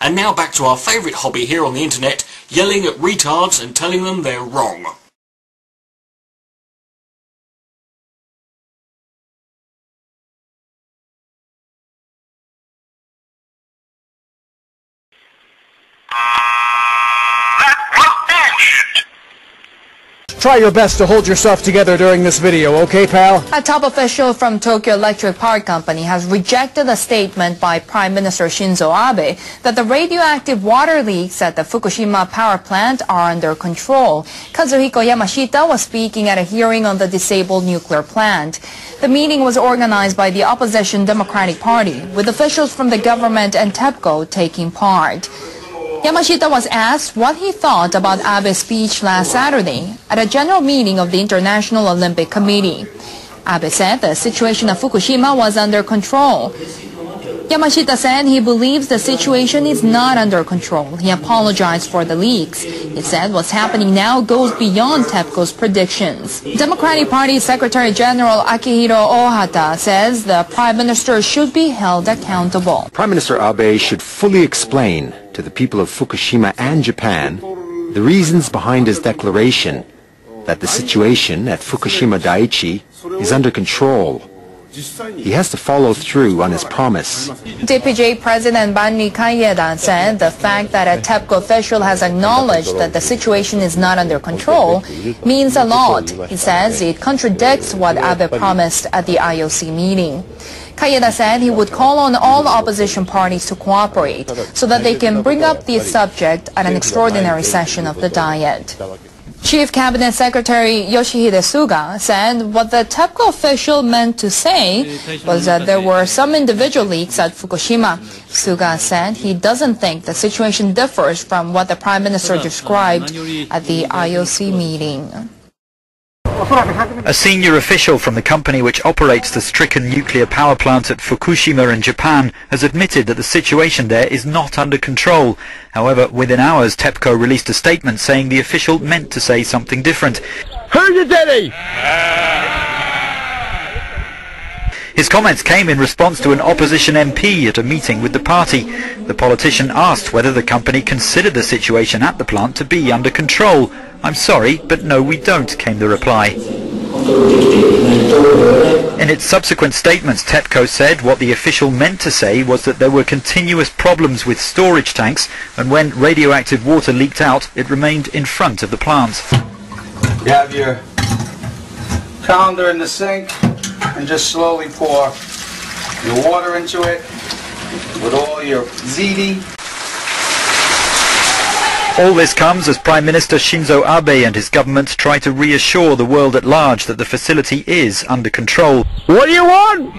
And now back to our favourite hobby here on the internet, yelling at retards and telling them they're wrong. Try your best to hold yourself together during this video, okay, pal? A top official from Tokyo Electric Power Company has rejected a statement by Prime Minister Shinzo Abe that the radioactive water leaks at the Fukushima power plant are under control. Kazuhiko Yamashita was speaking at a hearing on the disabled nuclear plant. The meeting was organized by the opposition Democratic Party, with officials from the government and Tepco taking part. Yamashita was asked what he thought about Abe's speech last Saturday at a general meeting of the International Olympic Committee. Abe said the situation at Fukushima was under control. Yamashita said he believes the situation is not under control. He apologized for the leaks. He said what's happening now goes beyond Tepco's predictions. Democratic Party Secretary General Akihiro Ohata says the Prime Minister should be held accountable. Prime Minister Abe should fully explain to the people of Fukushima and Japan the reasons behind his declaration that the situation at Fukushima Daiichi is under control. He has to follow through on his promise. DPJ President Banri Kaiyeda said the fact that a Tepco official has acknowledged that the situation is not under control means a lot. He says it contradicts what Abe promised at the IOC meeting. Kaiyeda said he would call on all opposition parties to cooperate so that they can bring up the subject at an extraordinary session of the Diet. Chief Cabinet Secretary Yoshihide Suga said what the Tepco official meant to say was that there were some individual leaks at Fukushima. Suga said he doesn't think the situation differs from what the Prime Minister described at the IOC meeting. A senior official from the company which operates the stricken nuclear power plant at Fukushima in Japan has admitted that the situation there is not under control. However, within hours, Tepco released a statement saying the official meant to say something different. Who's your daddy? His comments came in response to an opposition MP at a meeting with the party. The politician asked whether the company considered the situation at the plant to be under control. "I'm sorry, but no, we don't," came the reply. In its subsequent statements, Tepco said what the official meant to say was that there were continuous problems with storage tanks, and when radioactive water leaked out, it remained in front of the plant. You have your colander in the sink, and just slowly pour your water into it with all your ziti. All this comes as Prime Minister Shinzo Abe and his government try to reassure the world at large that the facility is under control. What do you want?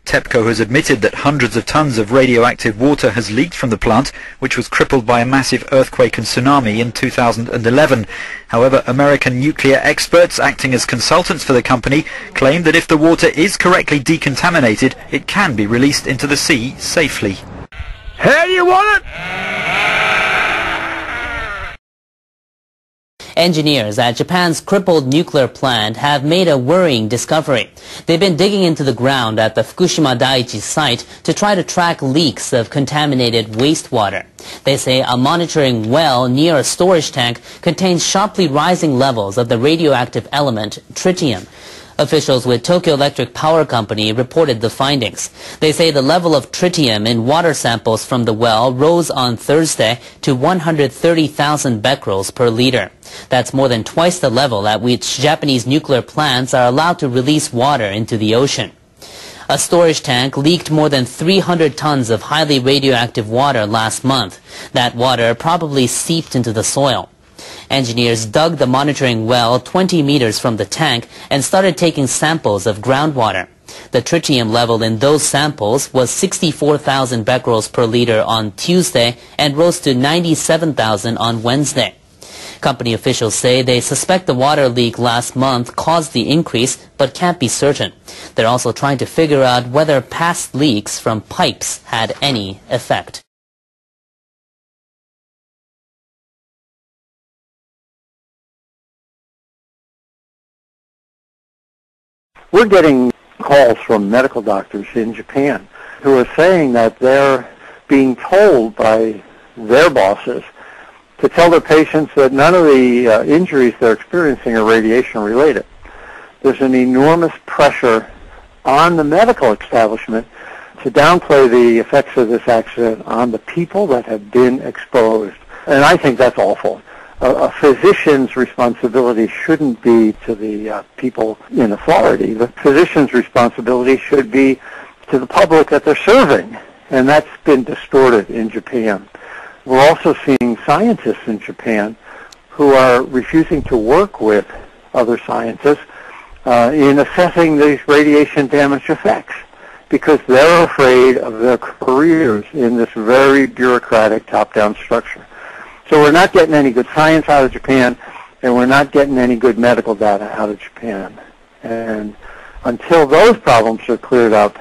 Tepco has admitted that hundreds of tons of radioactive water has leaked from the plant, which was crippled by a massive earthquake and tsunami in 2011. However, American nuclear experts acting as consultants for the company claim that if the water is correctly decontaminated, it can be released into the sea safely. How do you want it? Engineers at Japan's crippled nuclear plant have made a worrying discovery. They've been digging into the ground at the Fukushima Daiichi site to try to track leaks of contaminated wastewater. They say a monitoring well near a storage tank contains sharply rising levels of the radioactive element tritium. Officials with Tokyo Electric Power Company reported the findings. They say the level of tritium in water samples from the well rose on Thursday to 130,000 becquerels per liter. That's more than twice the level at which Japanese nuclear plants are allowed to release water into the ocean. A storage tank leaked more than 300 tons of highly radioactive water last month. That water probably seeped into the soil. Engineers dug the monitoring well 20 meters from the tank and started taking samples of groundwater. The tritium level in those samples was 64,000 becquerels per liter on Tuesday and rose to 97,000 on Wednesday. Company officials say they suspect the water leak last month caused the increase, but can't be certain. They're also trying to figure out whether past leaks from pipes had any effect. We're getting calls from medical doctors in Japan who are saying that they're being told by their bosses to tell their patients that none of the injuries they're experiencing are radiation-related. There's an enormous pressure on the medical establishment to downplay the effects of this accident on the people that have been exposed. And I think that's awful. A physician's responsibility shouldn't be to the people in authority. The physician's responsibility should be to the public that they're serving. And that's been distorted in Japan. We're also seeing scientists in Japan who are refusing to work with other scientists in assessing these radiation damage effects because they're afraid of their careers in this very bureaucratic top-down structure. So we're not getting any good science out of Japan, and we're not getting any good medical data out of Japan. And until those problems are cleared up,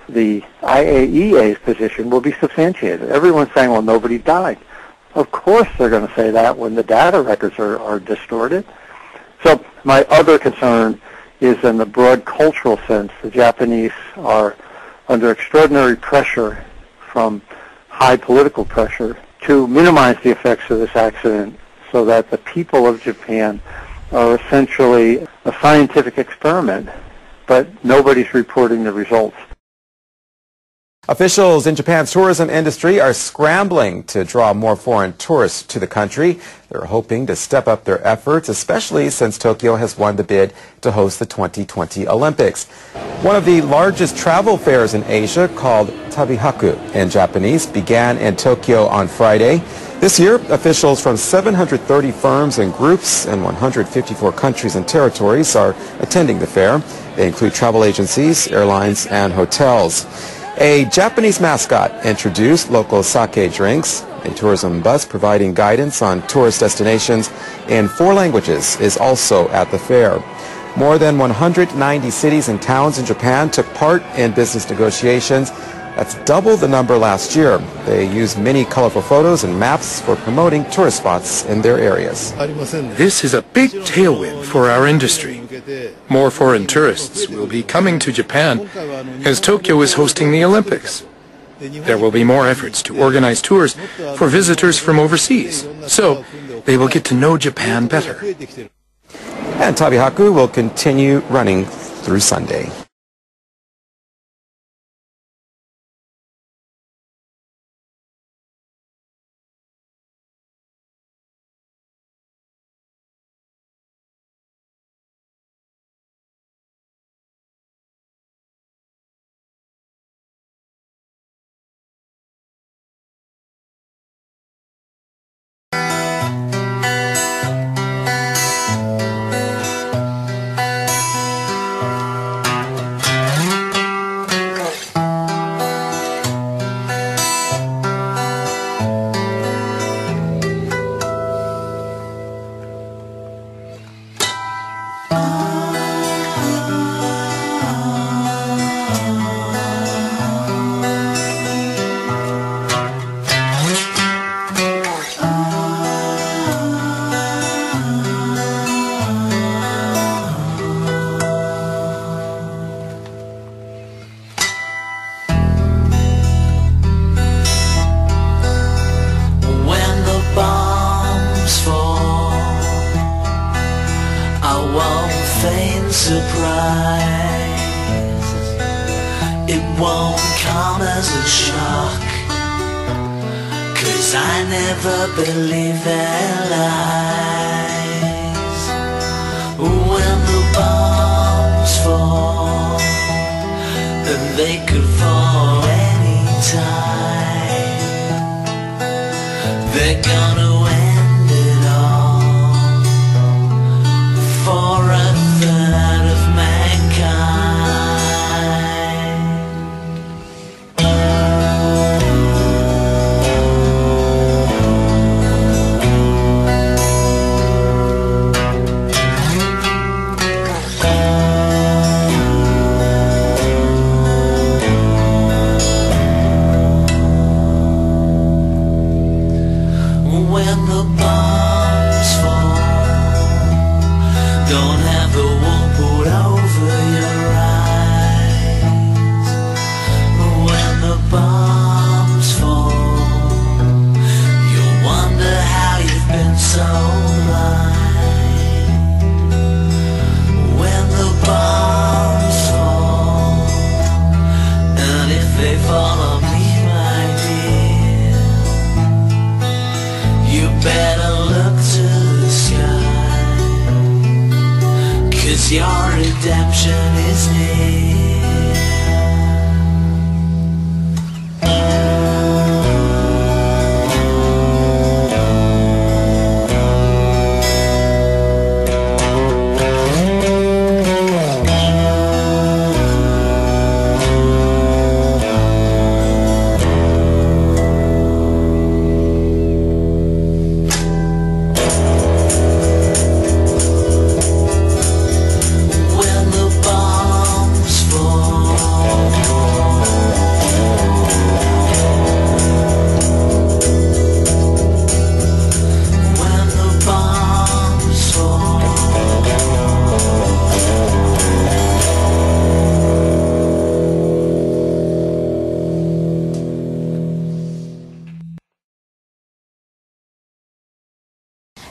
the IAEA's position will be substantiated. Everyone's saying, well, nobody died. Of course they're going to say that when the data records are distorted. So my other concern is in the broad cultural sense. The Japanese are under extraordinary pressure from high political pressure to minimize the effects of this accident so that the people of Japan are essentially a scientific experiment, but nobody's reporting the results. Officials in Japan's tourism industry are scrambling to draw more foreign tourists to the country. They're hoping to step up their efforts, especially since Tokyo has won the bid to host the 2020 Olympics. One of the largest travel fairs in Asia, called Tabihaku in Japanese, began in Tokyo on Friday. This year, officials from 730 firms and groups in 154 countries and territories are attending the fair. They include travel agencies, airlines, and hotels. A Japanese mascot introduced local sake drinks. A tourism bus providing guidance on tourist destinations in 4 languages is also at the fair. More than 190 cities and towns in Japan took part in business negotiations. That's double the number last year. They use many colorful photos and maps for promoting tourist spots in their areas. This is a big tailwind for our industry. More foreign tourists will be coming to Japan as Tokyo is hosting the Olympics. There will be more efforts to organize tours for visitors from overseas, so they will get to know Japan better. And Tabihaku will continue running through Sunday. It won't come as a shock, 'cause I never believe their lies. When the bombs fall, then they could fall any time. They're gonna end it all for a third of mankind. destruction is near.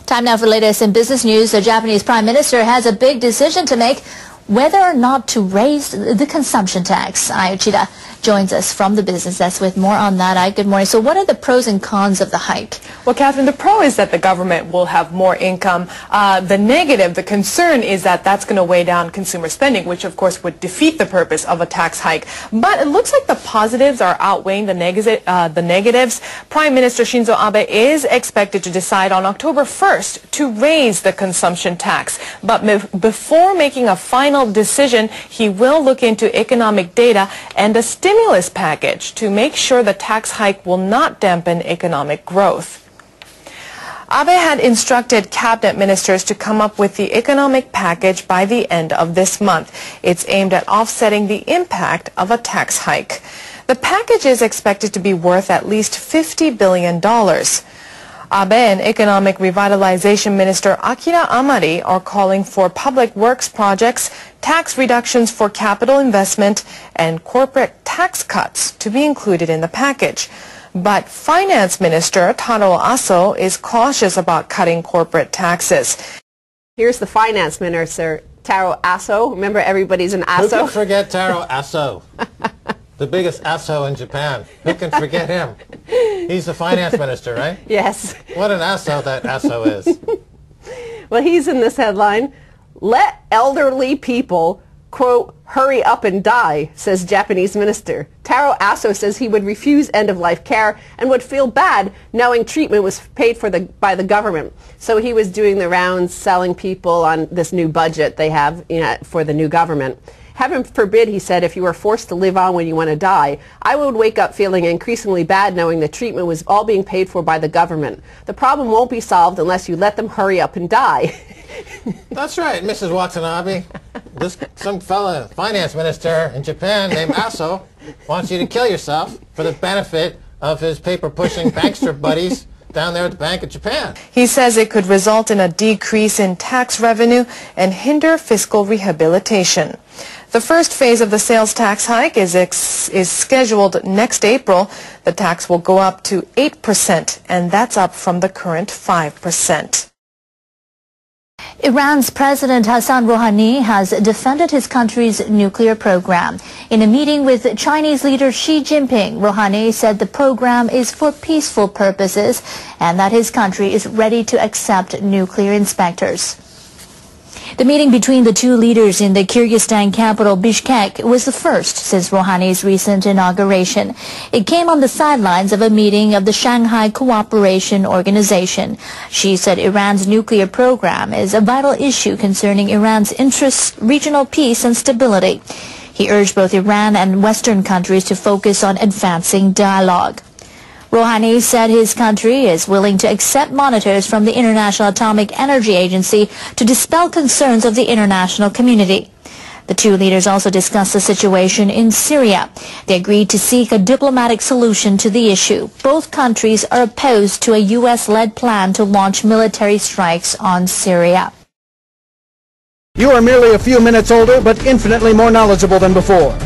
Time now for latest in business news. The Japanese Prime Minister has a big decision to make whether or not to raise the consumption tax. Yoshida joins us from the business desk with more on that. Good morning. So what are the pros and cons of the hike? Well, Catherine, the pro is that the government will have more income. The negative, the concern is that that's going to weigh down consumer spending, which of course would defeat the purpose of a tax hike. But it looks like the positives are outweighing the negatives. Prime Minister Shinzo Abe is expected to decide on October 1st to raise the consumption tax. But before making a final decision, he will look into economic data and a stimulus package to make sure the tax hike will not dampen economic growth. Abe had instructed cabinet ministers to come up with the economic package by the end of this month. It's aimed at offsetting the impact of a tax hike. The package is expected to be worth at least $50 billion. Abe and Economic Revitalization Minister Akira Amari are calling for public works projects, tax reductions for capital investment, and corporate tax cuts to be included in the package. But Finance Minister Taro Aso is cautious about cutting corporate taxes. Here's the Finance Minister, Taro Aso. Remember, everybody's an Aso. Who can forget Taro Aso? The biggest Aso in Japan. Who can forget him? He's the finance minister, right? Yes. What an Aso that Aso is. Well, he's in this headline. Let elderly people, quote, hurry up and die, says Japanese minister. Taro Aso says he would refuse end-of-life care and would feel bad knowing treatment was paid for by the government. So he was doing the rounds selling people on this new budget they have for the new government. Heaven forbid, he said, if you were forced to live on when you want to die, I would wake up feeling increasingly bad knowing the treatment was all being paid for by the government. The problem won't be solved unless you let them hurry up and die. That's right, Mrs. Watanabe. Some fella, finance minister in Japan named Aso, wants you to kill yourself for the benefit of his paper-pushing bankster buddies down there at the Bank of Japan. He says it could result in a decrease in tax revenue and hinder fiscal rehabilitation. The first phase of the sales tax hike is scheduled next April. The tax will go up to 8%, and that's up from the current 5%. Iran's President Hassan Rouhani has defended his country's nuclear program. In a meeting with Chinese leader Xi Jinping, Rouhani said the program is for peaceful purposes and that his country is ready to accept nuclear inspectors. The meeting between the two leaders in the Kyrgyzstan capital Bishkek was the first since Rouhani's recent inauguration. It came on the sidelines of a meeting of the Shanghai Cooperation Organization. She said Iran's nuclear program is a vital issue concerning Iran's interests, regional peace and stability. He urged both Iran and Western countries to focus on advancing dialogue. Rouhani said his country is willing to accept monitors from the International Atomic Energy Agency to dispel concerns of the international community. The two leaders also discussed the situation in Syria. They agreed to seek a diplomatic solution to the issue. Both countries are opposed to a U.S.-led plan to launch military strikes on Syria. You are merely a few minutes older, but infinitely more knowledgeable than before.